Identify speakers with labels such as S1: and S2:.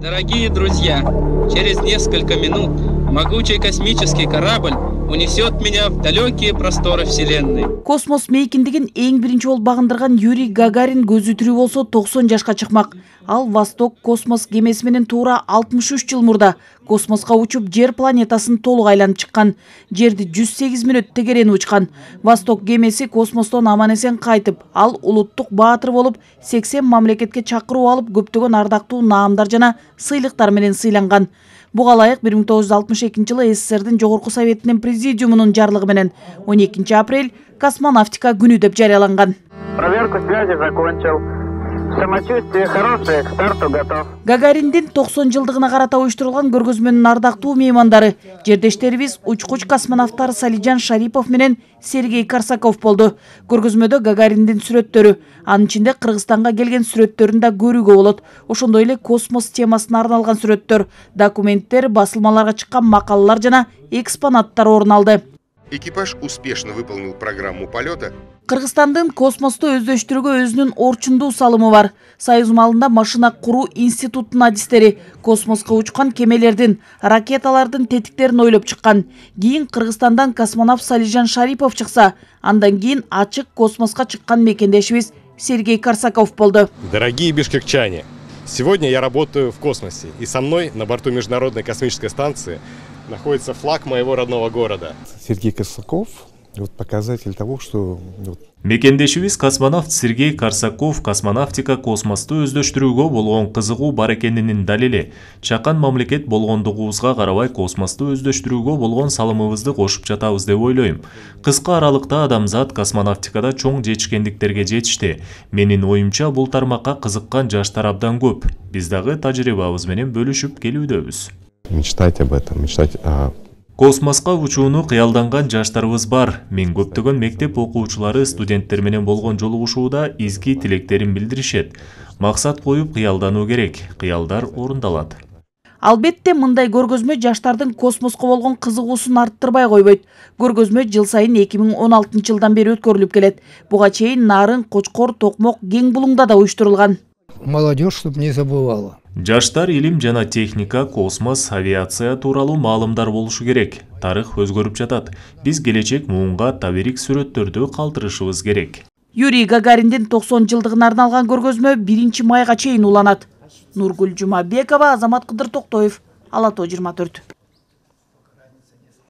S1: Дорогие друзья, через несколько минут могучий космический корабль унесет меня в далекие просторы Вселенной.
S2: Космос мейкиндигин эң биринчи болуп багындырган Юрий Гагарин көзү тирүү болсо 90 жашка чыкмак. Ал Восток космос кемеси менен туура 63 жыл мурда космоска учуп жер планетасын толук айланып чыккан. Жерди 108 мүнөт тегерени учкан. Восток кемеси космостон аман эсен кайтып, ал улуттук баатыр болуп 80 мамлекетке чакыруу алып, көптөгөн ардактуу наамдар жана сыйлыктар менен сыйланган. Буга ылайык 1962 жылы СССРдин Жогорку Советинин президиумунун жарлыгы менен 12 апрель космонавтика күнү деп жарыяланган.
S3: Проверку связи закончил. Самочувствие хорошее, к старту готов.
S2: Гагариндин 90 жылдыгына карата уюштурулган көргөзмөнүн ардактуу меймандары жердештерибиз учкуч космонавттар Салижан Шарипов менен Сергей Корсаков болду. Көргөзмөдө Гагариндин сүрөттөрү, анын ичинде Кыргызстанга келген сүрөттөрүн да көрүүгө болот. Ошондой эле космос темасына арналган сүрөттөр, документтер, басылмаларга чыккан макалалар жана экспонаттар орун алды.
S4: Экипаж успешно выполнил программу полета.
S2: Кыргызстандын космосту өздөштүрүүгө өзүнүн орчундуу салымы бар. Союз малында машина куруу институтунун адистери космоска учкан кемелердин, ракеталардын тетиктерин ойлоп чыккан. Кийин Кыргызстандан космонавт Салижан Шарипов чыкса, андан кийин ачык космоска чыккан мекендешибиз Сергей Корсаков болду.
S5: Дорогие бишкекчане, сегодня я работаю в космосе, и со мной на борту Международной космической станции находится флаг моего родного города.
S6: Сергей Корсаков показатель того, что...
S7: Мекендешибиз космонавт Сергей Корсаков космонавтика космосту өздөштүрүүгө болгон кызыгуу бар экенинин далили. Чакан мамлекет болгондугубузга карабай космосту өздөштүрүүгө болгон салымыбызды кошуп жатабыз деп ойлойм. Кыска аралыкта адамзат космонавтикада чоң жетишкендиктерге жетишти. Менин оюмча бул тармакка кызыккан жаштар абдан көп. Биз дагы тажрыйбабыз менен бөлүшүп келүүдөбүз.
S6: Мечтать об этом, мечтать о...
S7: Космоска учууну кыялданган жаштарыбыз бар. Мен көптөгөн мектеп окуучулары студенттер менен болгон жолугушууда изги тилектерин билдиришет. Максат коюп кыялдануу керек. Кыялдар орундалат.
S2: Албетте мындай көргөзмө жаштардын космоско болгон кызыгуусун арттырбай койбойт. Көргөзмө жыл сайын 2016 жылдан бери өткөрүлүп келет. Буга чейин Нарын, Кочкор, Токмок, Кең Булуңда да уюштурулган.
S8: Молодежь, чтобы не забывала.
S7: Жаштар илим жана техника, космос, авиация тууралуу маалымдар болушу керек. Тарых өзгөрүп жатат. Биз келечек муунга таберик сүрөттөрдү калтырышыбыз керек.
S2: Юрий Гагариндин 90 жылдыгына арналган көргөзмө 1 майга чейин уланат. Нургүл Жумабекова, Азамат Кыдыр Токтоев, Ала Тоо 24.